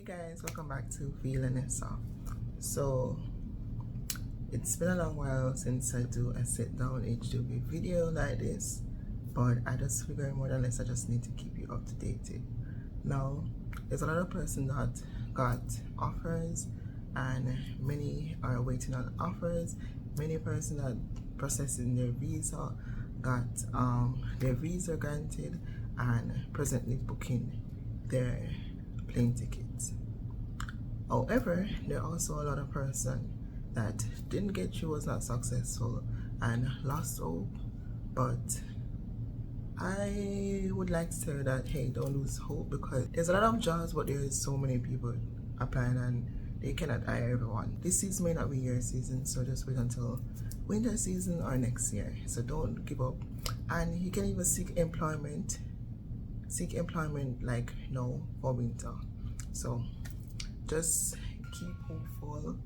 Guys, welcome back to V-La-Nessa. So it's been a long while since I do a sit down H-2B video like this, but I just figured more or less I just need to keep you up to date. Now there's a lot of person that got offers and many are waiting on offers. Many person that processing their visa got their visa granted and presently booking their plane tickets. However, there are also a lot of person that didn't get through, was not successful and lost hope. But I would like to say that, hey, don't lose hope, because there's a lot of jobs, but there is so many people applying and they cannot hire everyone. This season may not be your season, so just wait until winter season or next year. So don't give up, and you can even seek employment like now for winter. So just keep hopeful,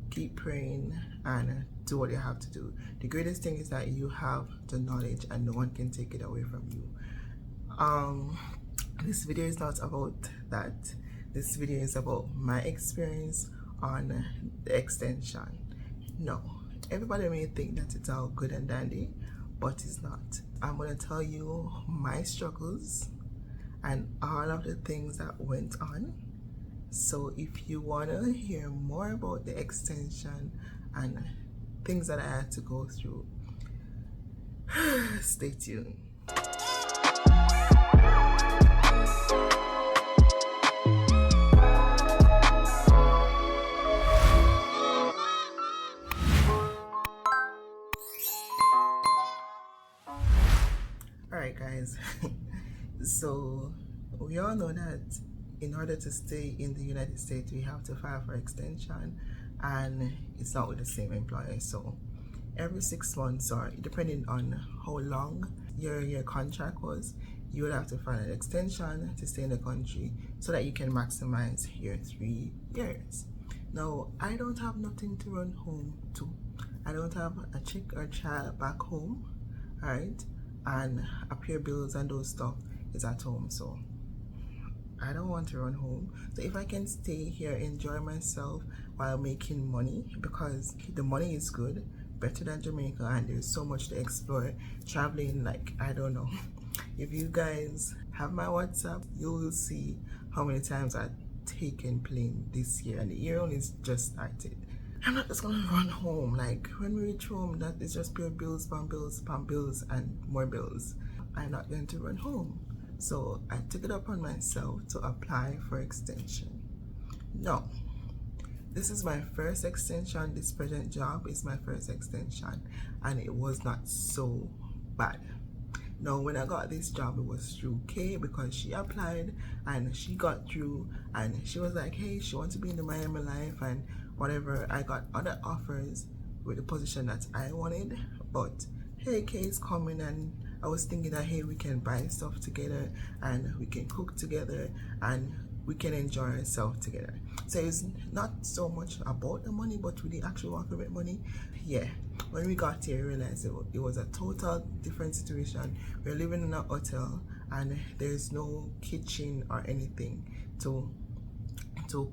keep praying, and do what you have to do. The greatest thing is that you have the knowledge and no one can take it away from you. This video is not about that. This video is about my experience on the extension. No, everybody may think that it's all good and dandy, but it's not. I'm gonna tell you my struggles and all of the things that went on. So if you want to hear more about the extension and things that I had to go through, stay tuned. Alright guys, so we all know that in order to stay in the United States, we have to file for extension, and it's not with the same employer. So every 6 months, or depending on how long your contract was, you would have to file an extension to stay in the country so that you can maximize your 3 years. Now, I don't have nothing to run home to. I don't have a chick or child back home, alright? And a pair bills and those stuff is at home, so I don't want to run home. So if I can stay here, enjoy myself while making money, because the money is good, better than Jamaica, and there's so much to explore. Traveling, like, I don't know. If you guys have my WhatsApp, you will see how many times I've taken plane this year, and the year only just started. I'm not just gonna run home. Like, when we reach home, that is just pure bills, pam bills, and more bills. I'm not going to run home. So I took it upon myself to apply for extension. No, this is my first extension. This present job is my first extension, and it was not so bad. Now, when I got this job, it was through Kay, because she applied and she got through, and she was like, hey, she wants to be in the Miami life and whatever. I got other offers with the position that I wanted, but hey, Kay is coming, and I was thinking that, hey, we can buy stuff together and we can cook together and we can enjoy ourselves together. So it's not so much about the money, but with the actual want to make money. Yeah, when we got here, we realized it was a total different situation. We're living in a hotel and there's no kitchen or anything to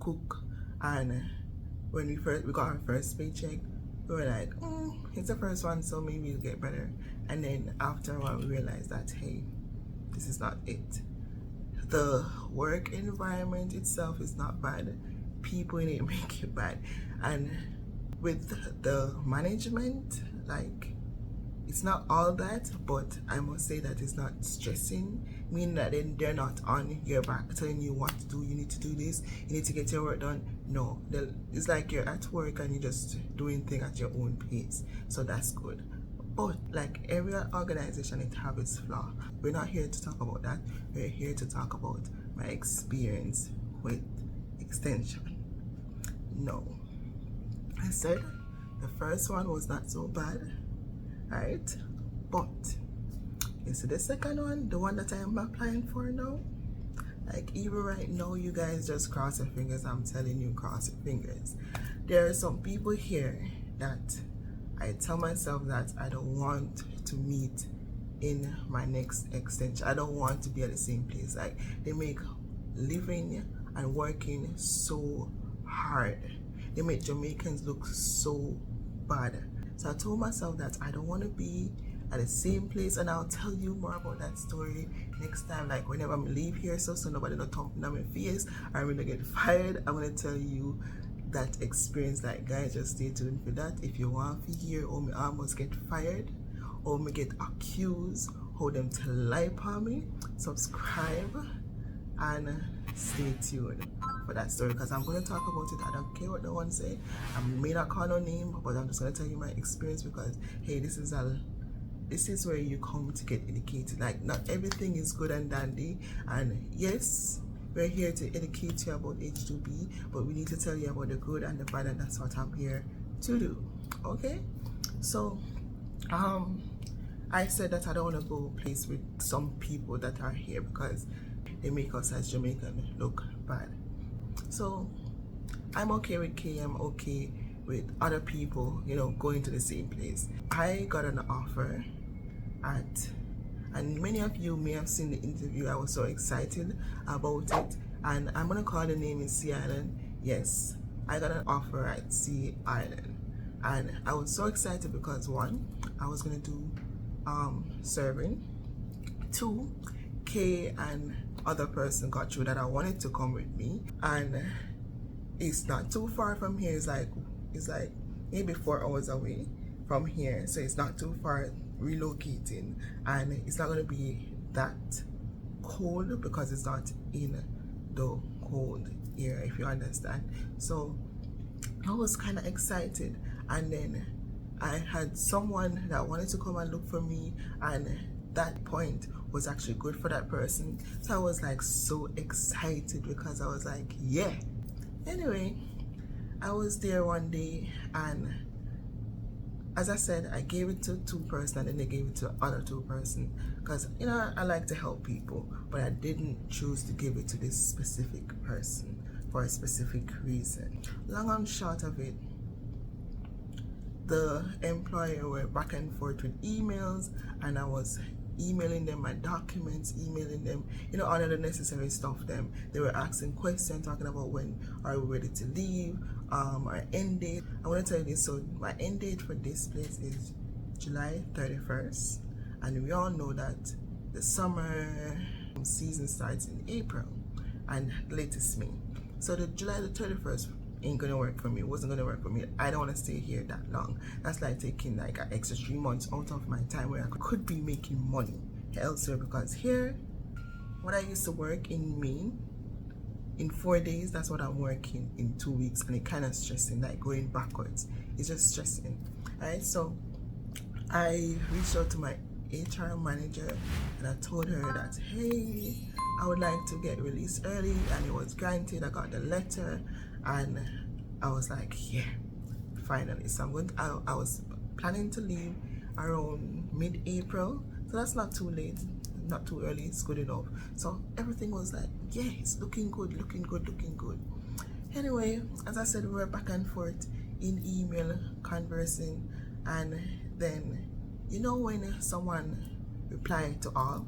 cook. And when we got our first paycheck, we were like, it's the first one, so maybe it'll get better. And then after a while, we realized that, hey, this is not it. The work environment itself is not bad. People in it make it bad. And with the management, like, it's not all that, but I must say that it's not stressing, meaning that they're not on your back telling you what to do. You need to do this, you need to get your work done. No, it's like you're at work and you're just doing things at your own pace. So that's good. But like every organization, it has its flaw. We're not here to talk about that. We're here to talk about my experience with extension. No, I said the first one was not so bad, right? But you see the second one, the one that I am applying for now, like even right now, you guys just cross your fingers. I'm telling you, cross your fingers. There are some people here that I tell myself that I don't want to meet in my next extension. I don't want to be at the same place. Like, they make living and working so hard. They make Jamaicans look so bad. So I told myself that I don't want to be at the same place, and I'll tell you more about that story next time. Like whenever I leave here, so nobody not thumping on my face, I'm gonna get fired. I'm gonna tell you that experience. Like guys, just stay tuned for that. If you want to hear how me almost get fired, or me get accused, how them to lie upon me, subscribe and stay tuned for that story, because I'm going to talk about it. I don't care what the one say. I may not call no name, but I'm just going to tell you my experience, because hey, this is where you come to get educated. Like not everything is good and dandy, and yes, we're here to educate you about H-2B, but we need to tell you about the good and the bad, and that's what I'm here to do. Okay, so I said that I don't want to go place with some people that are here because they make us as Jamaican look bad. So I'm okay with K, I'm okay with other people, you know, going to the same place. I got an offer and many of you may have seen the interview. I was so excited about it, and I'm gonna call the name in Sea Island. Yes, I got an offer at Sea Island, and I was so excited because one, I was gonna do serving. Two, K and other person got through that I wanted to come with me, and it's not too far from here. It's like maybe 4 hours away from here, so it's not too far relocating, and it's not going to be that cold because it's not in the cold area, if you understand. So I was kind of excited, and then I had someone that wanted to come and look for me, and that point was actually good for that person. So I was like so excited because I was like, yeah. Anyway, I was there one day, and as I said, I gave it to two person, and then they gave it to other two person, because you know I like to help people, but I didn't choose to give it to this specific person for a specific reason. Long and short of it, the employer were back and forth with emails, and I was emailing them my documents, emailing them, you know, all of the necessary stuff. Them they were asking questions, talking about when are we ready to leave, our end date. I want to tell you this. So my end date for this place is July 31st, and we all know that the summer season starts in April and latest May. So the July the 31st ain't gonna work for me. It wasn't gonna work for me. I don't want to stay here that long. That's like taking like an extra 3 months out of my time where I could be making money elsewhere, because here, when I used to work in Maine, in 4 days, that's what I'm working in 2 weeks, and it kind of stressing, like going backwards. It's just stressing. Alright, so I reached out to my HR manager and I told her that, hey, I would like to get released early, and it was granted. I got the letter, and I was like, yeah, finally. So I was planning to leave around mid-April, so that's not too late, not too early, it's good enough. So everything was like, yeah, it's looking good, looking good, looking good. Anyway, as I said, we were back and forth in email, conversing, and then, you know, when someone replied to all,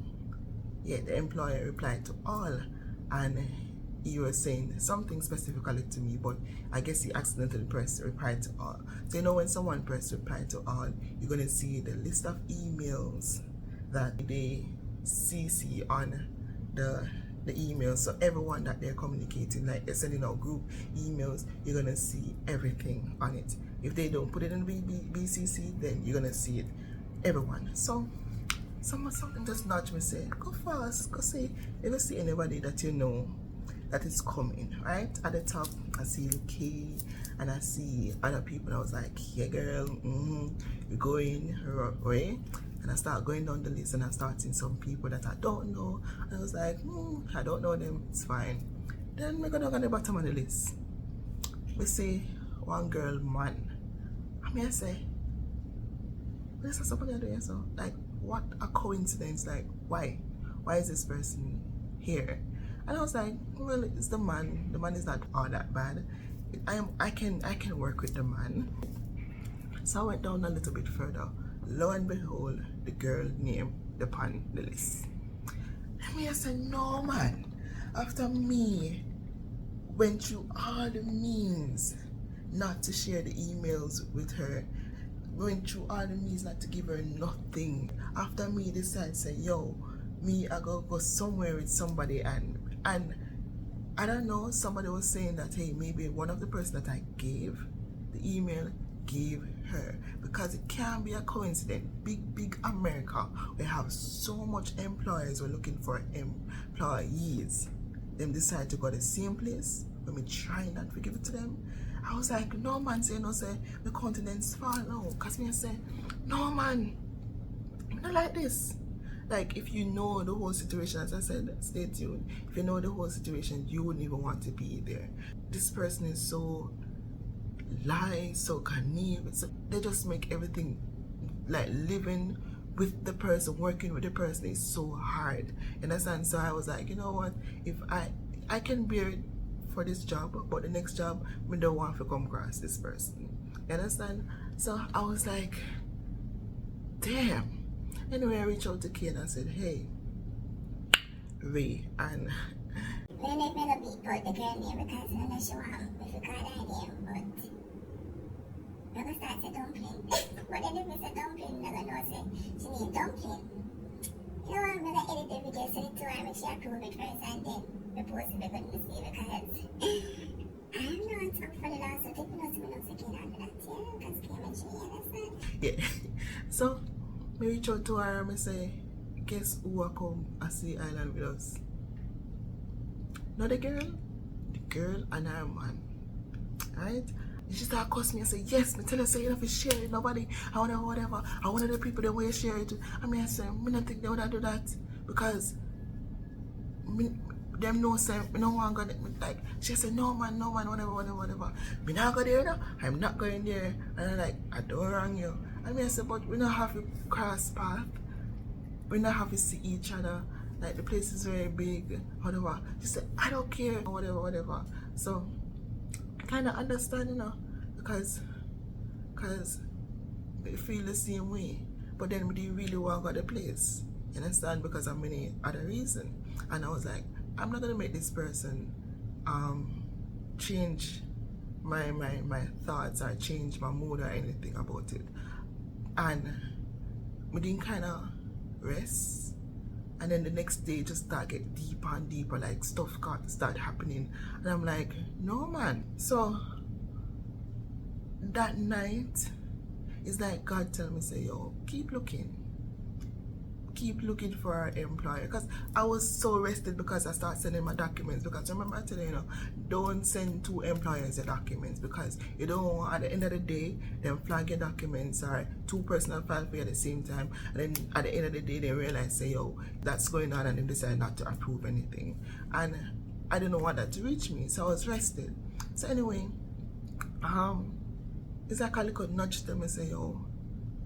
yeah, the employer replied to all, and he was saying something specifically to me, but I guess he accidentally pressed reply to all. So you know, when someone pressed reply to all, you're gonna see the list of emails that they CC on the email. So everyone that they're communicating, like they're sending out group emails, you're gonna see everything on it. If they don't put it in BCC, then you're gonna see it, everyone. So something just nudged me, say, go fast, go see if you see anybody that you know that is coming. Right at the top, I see K, and I see other people, and I was like, yeah girl, we're going right. And I start going down the list, and I start seeing some people that I don't know, and I was like, I don't know them, it's fine. Then we go down on the bottom of the list, we see one girl, man. I say, what's something I do? So like, what a coincidence. Like, why is this person here? And I was like, well, it's the man. The man is not all that bad. I can work with the man. So I went down a little bit further. Lo and behold, the girl name upon the list. And I said, no man. After me went through all the means not to share the emails with her, went through all the means not to give her nothing. After me decide say, yo, me I go somewhere with somebody, and I don't know, somebody was saying that, hey, maybe one of the person that I gave the email gave her, because it can't be a coincidence. Big America, we have so much employers who are looking for employees. Them decide to go the same place when we try not to give it to them. I was like, no man, say no, say the continent's fall now. Cause me I say, no man, I'm not like this. Like, if you know the whole situation, as I said, stay tuned. If you know the whole situation, you wouldn't even want to be there. This person is so lie, so conniving. So they just make everything, like living with the person, working with the person is so hard. In a sense, so I was like, you know what? If I can bear it for this job, but the next job, we don't want to come across this person. You understand? So I was like, damn. Anyway, I reached out to Kay and I said, hey, Ray, and when they feel a beat out the girl name because I'm not sure if you call her name, but we're going to start a dumpling. But then if it's a dumpling, I'm going to know say she need dumpling. You know what, I'm going to edit the video so the two are make sure I approve it first and then we post it because we see because I'm not up for the law, so take me notes when I'm second under that, yeah? Because Kay mentioned me, understand? yeah. So I reach out to her and I say, guess who will come and see island with us? Not the girl and her man. Right? And she started cussing me and say, yes, me tell her say you have to share it, nobody, I want to whatever. I want the people that will share it. I mean, I say, I don't think they would do that because them no say, no one gonna, like, she said, no man, whatever. Me not go there now, I'm not going there. And I'm like, I don't wrong you. I mean, I said, but we don't have to cross path. We don't have to see each other. Like, the place is very big, whatever. She said, I don't care, whatever. So, I kind of understand, you know, because they feel the same way. But then we didn't really want to go to the place. You understand? Because of many other reasons. And I was like, I'm not going to make this person change my thoughts or change my mood or anything about it. And we didn't kind of rest, and then the next day just start get deeper and deeper, like stuff start happening, and I'm like, no man. So that night it's like God tell me say, yo, keep looking for our employer, because I was so rested because I started sending my documents. Because remember I tell you, don't send two employers your documents, because you don't want at the end of the day them flag your documents or two personal files for you at the same time, and then at the end of the day they realize say, yo, that's going on, and they decide not to approve anything, and I didn't want that to reach me, so I was rested. So anyway, it's like a little nudge them and say, yo,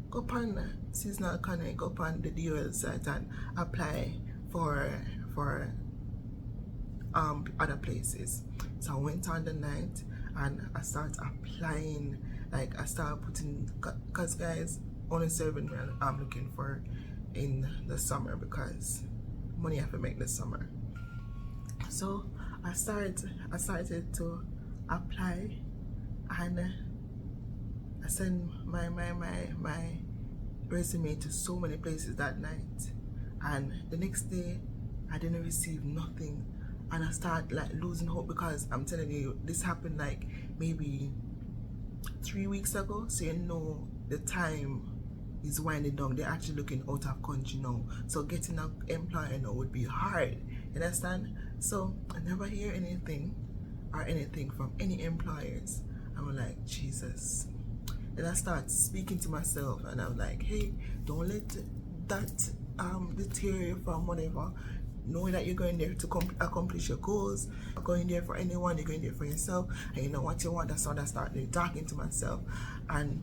go upon Seasonal Connect, go upon the DOL site and apply for other places. So I went on the night and I started applying. Like, I started putting, because guys, only 7 million I'm looking for in the summer, because money I have to make this summer. So I started to apply, and I sent my resume to so many places that night, and the next day I didn't receive nothing, and I started like losing hope, because I'm telling you, this happened like maybe 3 weeks ago, so you know the time is winding down. They're actually looking out of country now, so getting an employer now would be hard, you understand? So I never hear anything from any employers. I'm like, Jesus. Then I start speaking to myself, and I'm like, hey, don't let that deter you from whatever. Knowing that you're going there to accomplish your goals, not going there for anyone, you're going there for yourself, and you know what you want. That's how I started talking to myself, and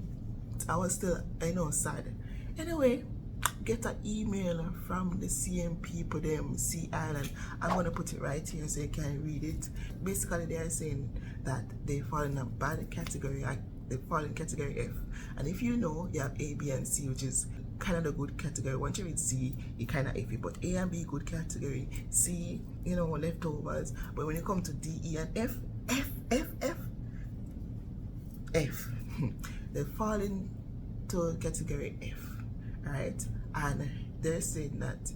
I was still, sad. Anyway, get an email from the same people, them Sea Island. I'm gonna put it right here so you can read it. Basically, they are saying that they fall in a bad category. They fall in category F, and if you know, you have A, B, and C, which is kind of the good category. Once you read C, you kind of iffy, but A and B good category, C, leftovers. But when you come to D, E, and F, F. They fall into category F, right? And they're saying that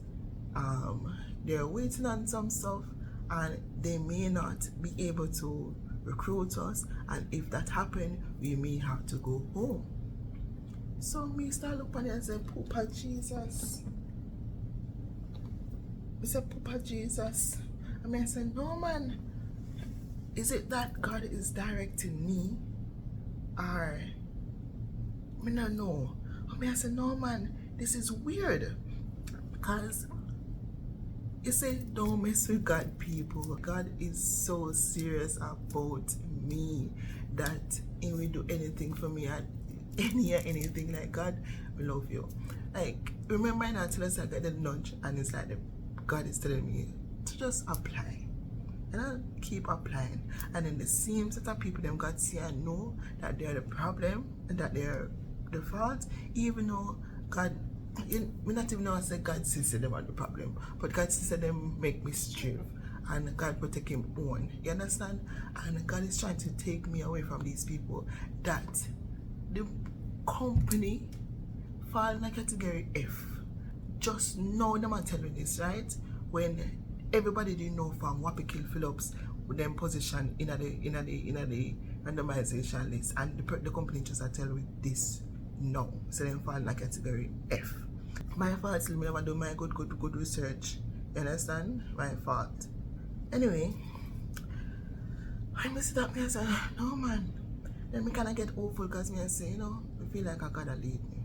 they're waiting on some stuff and they may not be able to recruit us, and if that happens, we may have to go home. So me start looking and say, Papa Jesus. I said, Papa Jesus. I said, no man. Is it that God is directing me? Or I don't know. I said, no man, this is weird. Because you say, don't mess with God, people. God is so serious about me that he will do anything for me and anything. Like, God, we love you. Like, remember in until I got the nudge and it's like God is telling me to just apply. And I keep applying. And then the same set of people them God see and know that they're the problem and that they're the fault, even though God, we not even know I say God sees them are the problem, but God sees them make mischief and God protect him own. You understand? And God is trying to take me away from these people that the company fall in a category F. Just know them are telling this, right? When everybody didn't know from Wappy Kill Phillips with them position in the randomization list, and the company just are tell with this no. So them fall in a category F. My fault, me never do my good research. You understand? My fault. Anyway, I messed up me and say, no man. Then me kinda get awful because me I say, I feel like I gotta lead me.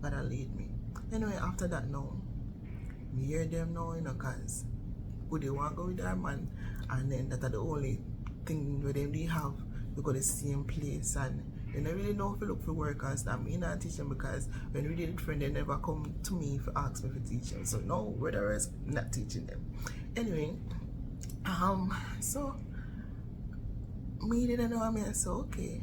Gotta lead me. Anyway, after that now, me hear them now, cause who they want to go with their man, and then that are the only thing where they have to go the same place, and they don't really know if you look for work and stuff. Me not teach them because when we did it friend, they never come to me to ask me to teach them. So no, whether it's not teaching them. Anyway, so me didn't know. I said, okay.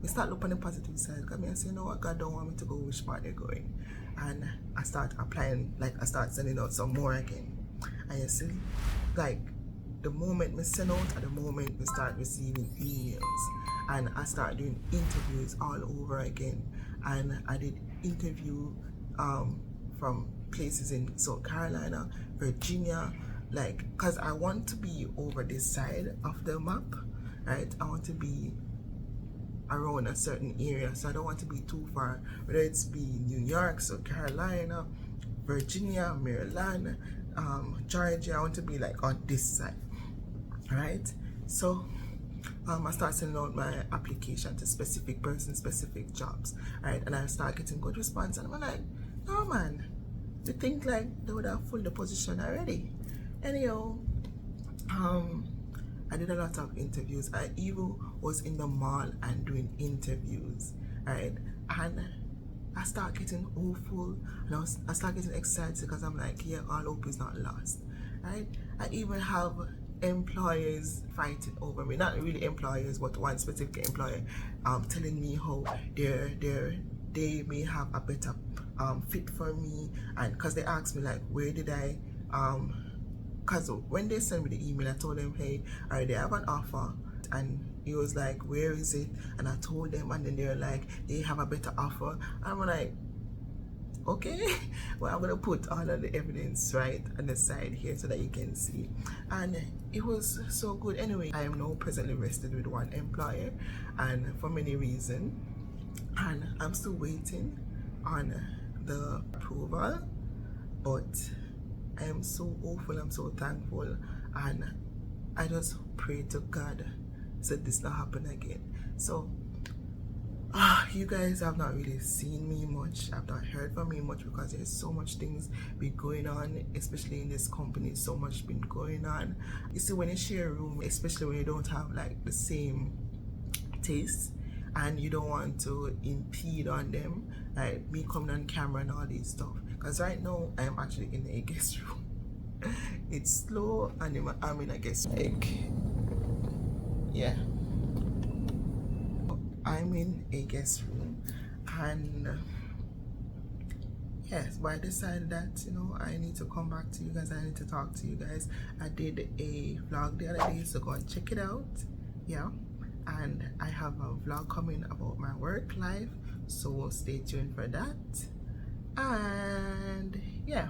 We start looking on the positive side because I say, what, God don't want me to go which part they're going. And I start applying, like I start sending out some more again. And you see, like the moment we send out at the moment we start receiving emails, and I start doing interviews all over again. And I did interview from places in South Carolina, Virginia, like, cause I want to be over this side of the map, right? I want to be around a certain area, so I don't want to be too far, whether it's be New York, South Carolina, Virginia, Maryland, Georgia. I want to be like on this side, right? So I start sending out my application to specific persons, specific jobs, right? And I start getting good response, and I'm like, no man, you think like they would have filled the position already. Anyhow, I did a lot of interviews. I even was in the mall and doing interviews, right? And I start getting hopeful, and I start getting excited because I'm like, yeah, all hope is not lost, right? I even have employers fighting over me, not really employers, but one specific employer telling me how they may have a better fit for me, and because they asked me like, where did I because when they sent me the email, I told them, hey, alright, they have an offer, and he was like, where is it? And I told them, and then they're like, they have a better offer. I'm like, okay, well, I'm gonna put all of the evidence right on the side here so that you can see. And it was so good. Anyway, I am now presently rested with one employer, and for many reasons, and I'm still waiting on the approval, but I am so hopeful, I'm so thankful, and I just pray to God so this not happen again. So you guys have not really seen me much, I've not heard from me much because there's so much things been going on, especially in this company. So much been going on. You see, when you share a room, especially when you don't have like the same taste and you don't want to impede on them, like me coming on camera and all these stuff, because right now I'm actually in a guest room. It's slow and I'm in a guest room. Like, yeah, I'm in a guest room, and yes, but I decided that I need to come back to you guys. I need to talk to you guys. I did a vlog the other day, so go and check it out. Yeah, and I have a vlog coming about my work life, so stay tuned for that. And yeah,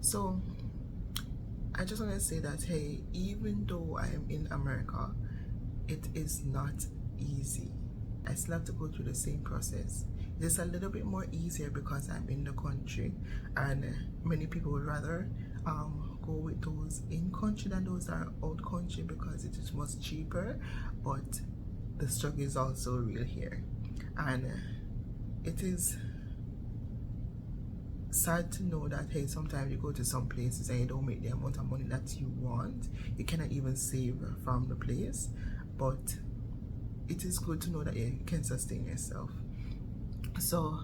so I just want to say that, hey, even though I am in America, it is not easy. I still have to go through the same process. It's a little bit more easier because I'm in the country, and many people would rather go with those in country than those that are out country because it is much cheaper. But the struggle is also real here, and it is sad to know that, hey, sometimes you go to some places and you don't make the amount of money that you want. You cannot even save from the place, but it is good to know that you can sustain yourself. So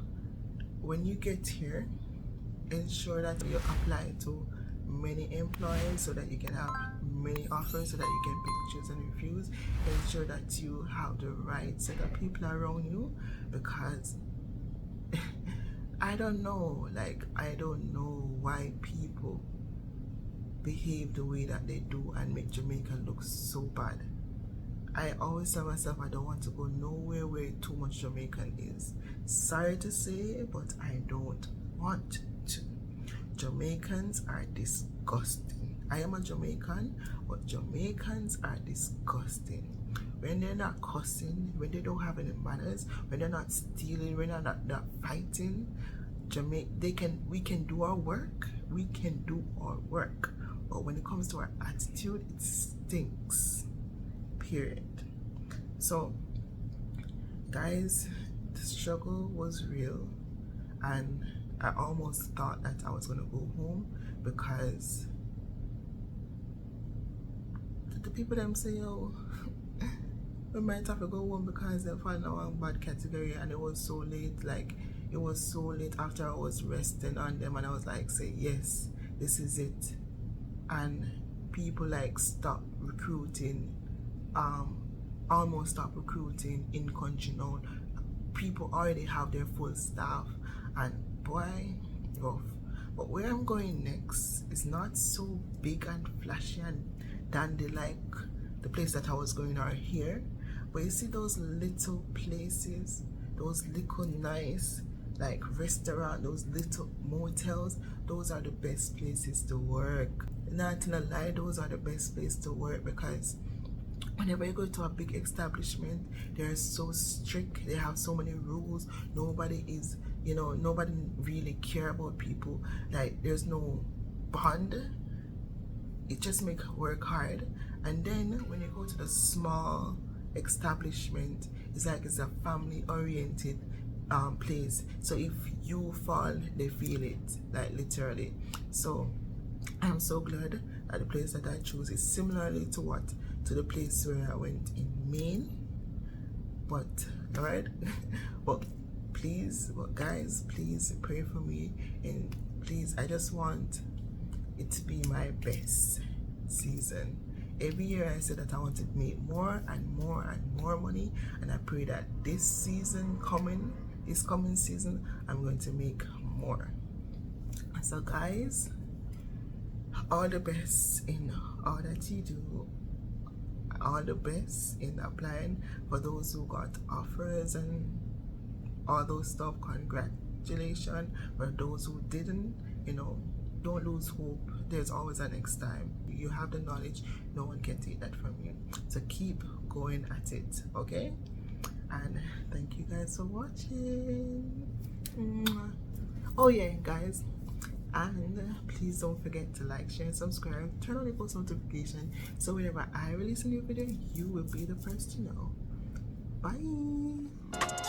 when you get here, ensure that you apply to many employers so that you can have many offers, so that you can pick, choose and refuse. Ensure that you have the right set of people around you, because I don't know why people behave the way that they do and make Jamaica look so bad. I always tell myself I don't want to go nowhere where too much Jamaican is. Sorry to say, but I don't want to. Jamaicans are disgusting. I am a Jamaican, but Jamaicans are disgusting. When they're not cussing, when they don't have any manners, when they're not stealing, when they're not fighting, we can do our work. We can do our work. But when it comes to our attitude, it stinks. Period. So, guys, the struggle was real, and I almost thought that I was gonna go home because the people them say, oh, we might have to go home because they found out one bad category, and it was so late. Like, it was so late after I was resting on them, and I was like, say yes, this is it. And people like stop recruiting, almost stop recruiting in country now. People already have their full staff, and boy, rough. But where I'm going next is not so big and flashy and dandy like the place that I was going out here. But you see those little places, those little nice like restaurant, those little motels, those are the best places to work. Not to lie, those are the best place to work, because whenever you go to a big establishment, they're so strict, they have so many rules, nobody is, nobody really care about people, like there's no bond, it just make work hard. And then when you go to the small establishment, it's like it's a family oriented place, so if you fall, they feel it, like literally. So I'm so glad that the place that I chose is similarly to the place where I went in Maine. But alright, but guys, please pray for me, and please, I just want it to be my best season. Every year I say that I want to make more and more and more money, and I pray that this coming season, I'm going to make more. So guys, all the best in all that you do, all the best in applying for those who got offers and all those stuff. Congratulations. For those who didn't, don't lose hope. There's always a next time. You have the knowledge, no one can take that from you, so keep going at it, okay? And thank you guys for watching. Oh yeah, guys, and please don't forget to like, share, and subscribe, turn on the post notification, so whenever I release a new video, you will be the first to know. Bye.